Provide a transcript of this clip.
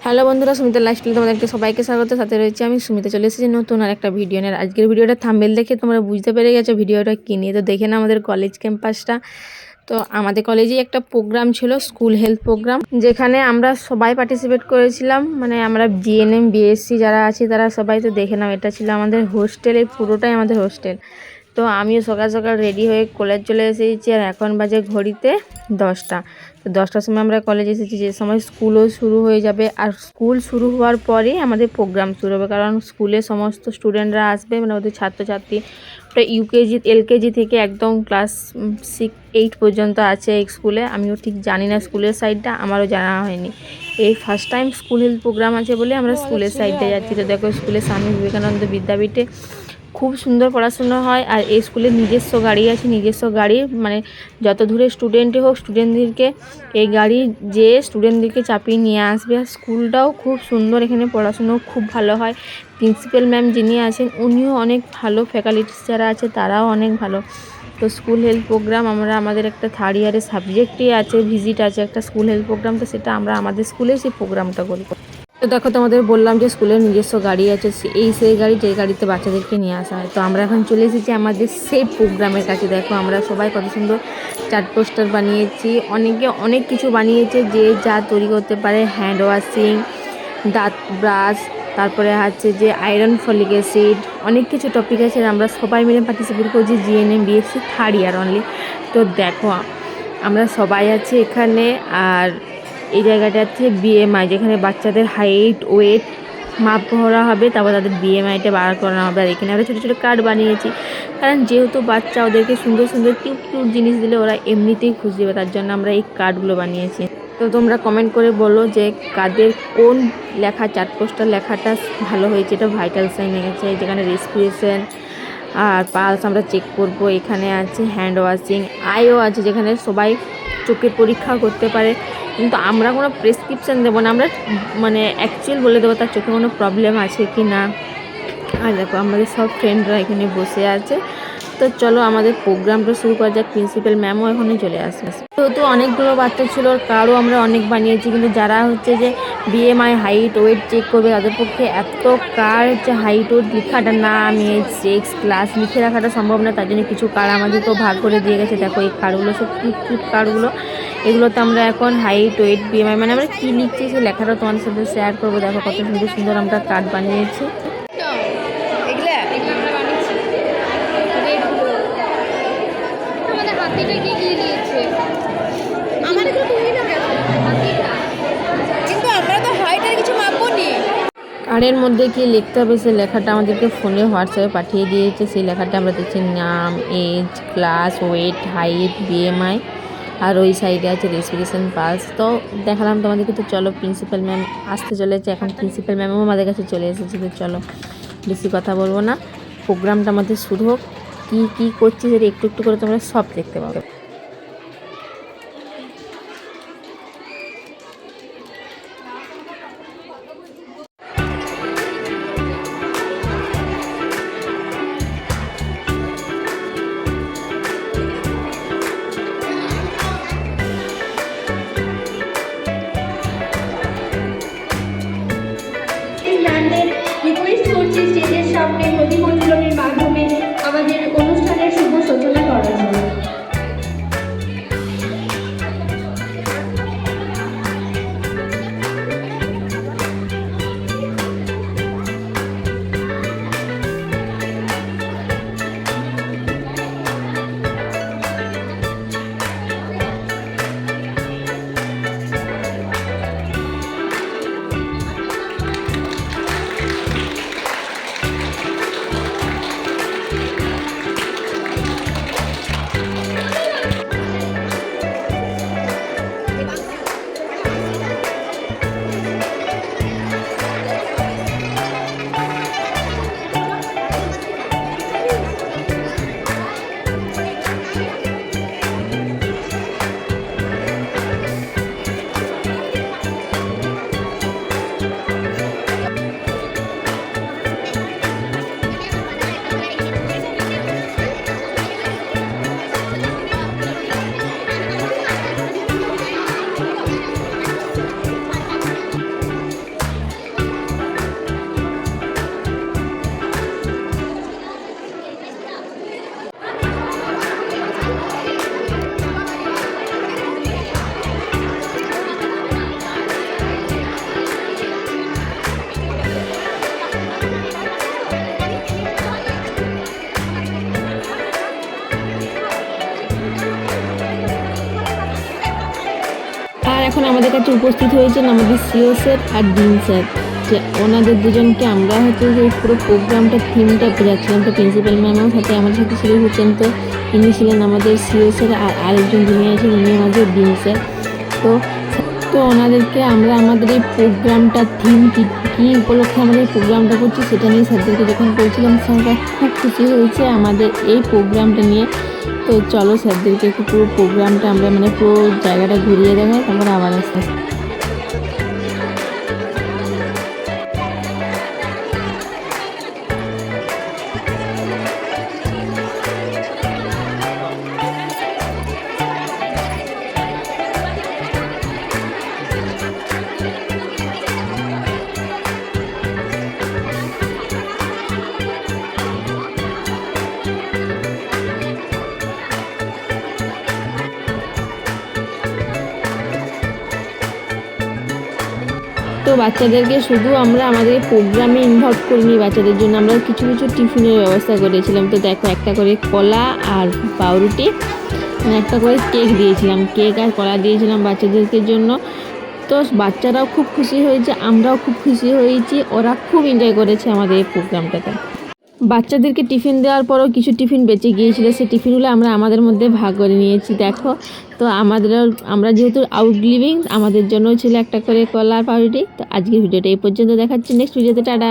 Hello বন্ধুরা, Sumita lifestyle তোমাদেরকে সবাইকে স্বাগত। সাথে রয়েছে আমি সুমিতা। চলে এসেছি নতুন আর একটা ভিডিও নিয়ে। আজকের ভিডিওটা থাম্বনেল দেখে তোমরা বুঝতে পেরে গেছো ভিডিওটা কী নিয়ে। তো দেখে না আমাদের কলেজ ক্যাম্পাসটা। তো আমাদের কলেজেই একটা প্রোগ্রাম ছিল, স্কুল হেলথ প্রোগ্রাম, যেখানে আমরা সবাই পার্টিসিপেট করেছিলাম। মানে আমরা জিএনএম বিএসসি যারা আছি তারা সবাই। তো দেখে নাও, এটা ছিল আমাদের হোস্টেলের, পুরোটাই আমাদের হোস্টেল। তো আমিও সকাল সকাল রেডি হয়ে কলেজ চলে এসেছি। আর এখন বাজে ঘড়িতে 10টা। তো 10টার সময় আমরা কলেজে এসেছি, যে সময় স্কুলও শুরু হয়ে যাবে। আর স্কুল শুরু হওয়ার পরেই আমাদের প্রোগ্রাম শুরু হবে, কারণ স্কুলে সমস্ত স্টুডেন্টরা আসবে, মানে ওদের ছাত্রছাত্রী। ওটা ইউকেজি এলকেজি থেকে একদম ক্লাস 6-8 পর্যন্ত আছে এই স্কুলে। আমিও ঠিক জানি না স্কুলের সাইডটা, আমারও জানা হয়নি। এই first time school health program আছে বলে আমরা স্কুলের সাইডে যাচ্ছি। তো দেখো, স্কুলের স্বামী বিবেকানন্দ বিদ্যাপীঠে খুব সুন্দর পড়াশোনা হয়। আর এই স্কুলের নিজস্ব গাড়ি আছে, নিজস্ব গাড়ি, মানে যত দূরে স্টুডেন্টই হোক, স্টুডেন্টদেরকে এই গাড়ি যে স্টুডেন্টদেরকে চাপিয়ে নিয়ে আসবে। আর স্কুলটাও খুব সুন্দর, এখানে পড়াশুনোও খুব ভালো হয়। প্রিন্সিপাল ম্যাম যিনি আছেন উনিও অনেক ভালো, ফ্যাকাল্টিস যারা আছে তারাও অনেক ভালো। তো স্কুল হেলথ প্রোগ্রাম আমাদের একটা থার্ড ইয়ারের সাবজেক্টই আছে, ভিজিট আছে একটা স্কুল হেলথ প্রোগ্রাম। তো সেটা আমরা আমাদের স্কুলে সেই প্রোগ্রামটা করি। তো দেখো, তোমাদের বললাম যে স্কুলের নিজস্ব গাড়ি আছে, সেই গাড়ি, যে গাড়িতে বাচ্চাদেরকে নিয়ে আসা হয়। তো আমরা এখন চলে এসেছি আমাদের সেই প্রোগ্রামের কাছে। দেখো আমরা সবাই কত সুন্দর চার্ট পোস্টার বানিয়েছি। অনেকে অনেক কিছু বানিয়েছে, যে যা তৈরি করতে পারে। হ্যান্ড ওয়াশিং, দাঁত ব্রাশ, তারপরে আছে যে আয়রন, ফলিক অ্যাসিড, অনেক কিছু টপিক আছে। আমরা সবাই মিলে পার্টিসিপেট করছি, GNM BSc third year only. তো দেখো, আমরা সবাই আছি এখানে। আর এই জায়গাটা হচ্ছে বিএমআই, যেখানে বাচ্চাদের হাইট ওয়েট মাপ করা হবে, তারপর তাদের বিএমআইটা বার করা হবে। আর এখানে আমরা ছোটো ছোটো কার্ড বানিয়েছি, কারণ যেহেতু বাচ্চা, ওদেরকে সুন্দর সুন্দর কিউট কিউট জিনিস দিলে ওরা এমনিতেই খুশি হবে, তার জন্য আমরা এই কার্ডগুলো বানিয়েছি। তো তোমরা কমেন্ট করে বলো যে কাদের কোন লেখা, চার্ট পোস্টার লেখাটা ভালো হয়েছে। এটা ভাইটাল সাইন গেছে, যেখানে রেসপিরেশন আর পালস আমরা চেক করব। এখানে আছে হ্যান্ড ওয়াশিং, আইও আছে, যেখানে সবাই চোখের পরীক্ষা করতে পারে। কিন্তু আমরা কোনো প্রেসক্রিপশান দেবো না, আমরা মানে অ্যাকচুয়াল বলে দেবো তার চোখে কোনো প্রবলেম আছে কি না। আর দেখো, আমাদের সব ফ্রেন্ডরা এখানে বসে আছে। তো চলো আমাদের প্রোগ্রামটা শুরু করা যাক। প্রিন্সিপাল ম্যামও এখানে চলে আসবে। যেহেতু অনেকগুলো বাচ্চা ছিল, কারও আমরা অনেক বানিয়েছি, কিন্তু যারা হচ্ছে যে বিএমআই হাইট ওয়েট চেক করবে, তাদের পক্ষে এত কার্ড হচ্ছে হাইট ওয়েট লেখাটা, নাম এজ সেক্স ক্লাস লিখে রাখাটা সম্ভব না। তার জন্য কিছু কার্ড আমাদেরকেও ভাগ করে দিয়ে গেছে। দেখো এই কার্ডগুলো সব কিউট কিউট কার্ডগুলো। এগুলোতে আমরা এখন হাইট ওয়েট বিএমআই, মানে আমরা কী লিখছি সেই লেখাটা তোমাদের সাথে শেয়ার করবো। দেখো কত সুন্দর সুন্দর আমরা কার্ড বানিয়েছি। কার্ডের মধ্যে কি লিখতে হবে সেই লেখাটা আমাদেরকে ফোনে হোয়াটসঅ্যাপে পাঠিয়ে দিয়েছে। সেই লেখাটা আমরা দিচ্ছি নাম, age, class, weight, height, BMI. আর ওই সাইডে আছে রেসপিরেশন, পালস। তো দেখালাম তোমাদেরকে। তো চলো, প্রিন্সিপাল ম্যাম আসতে চলেছে এখন। প্রিন্সিপাল ম্যামও আমাদের কাছে চলে এসেছে। তো চলো, বেশি কথা বলবো না, প্রোগ্রামটা আমাদের শুরু হোক। কী কী করছি সেটা একটু একটু করে তোমরা সব দেখতে পাবে। রিকোয়েস্ট করছি স্টেজের সামনে নদী মন্ডলের মাধ্যমে আমাদের অনুষ্ঠানের শুভ সূচনা করার জন্য। এখানে আমাদের কাছে উপস্থিত হয়েছেন আমাদের সিও স্যার আর ডিন স্যার, যে ওনাদের দুজনকে আমরা হচ্ছে যে পুরো প্রোগ্রামটা থিমটা বোঝাচ্ছিলাম। তো প্রিন্সিপাল ম্যামও সাথে আমাদের সাথে ছিল হচ্ছেন, তো ইনি ছিলেন আমাদের সিও স্যার আর আরেকজন যিনি আছেন উনি আমাদের ডিন স্যার। তো তো ওনাদেরকে আমরা আমাদের এই প্রোগ্রামটা থিম কী উপলক্ষে আমাদের এই প্রোগ্রামটা করছি সেটা নিয়ে স্যারদেরকে যখন বলছিলাম, স্যাররা খুব খুশি হয়েছে আমাদের এই প্রোগ্রামটা নিয়ে। তো চলো স্যারদেরকে একটু পুরো প্রোগ্রামটা আমরা মানে পুরো জায়গাটা ঘুরিয়ে দেখাই, তারপরে আবার আসতে। তো বাচ্চাদেরকে শুধু আমরা আমাদের প্রোগ্রামে ইনভলভ করিনি, বাচ্চাদের জন্য আমরা কিছু কিছু টিফিনের ব্যবস্থা করেছিলাম। তো দেখো, একটা করে কলা আর পাউরুটি, একটা করে কেক দিয়েছিলাম, কেক আর কলা দিয়েছিলাম বাচ্চাদেরকে জন্য। তো বাচ্চারাও খুব খুশি হয়েছে, আমরাও খুব খুশি হয়েছি, ওরা খুব এনজয় করেছে আমাদের এই প্রোগ্রামটাতে। বাচ্চাদেরকে টিফিন দেওয়ার পরও কিছু টিফিন বেঁচে গিয়েছিলো, সেই টিফিনগুলো আমরা আমাদের মধ্যে ভাগ করে নিয়েছি। দেখো, তো আমরা যেহেতু আউটলিভিং, আমাদের জন্য ছিল একটা করে কলা আর পাউরুটি। তো আজকের ভিডিওটা এই পর্যন্ত, দেখাচ্ছি নেক্সট ভিডিওতে, টাটা।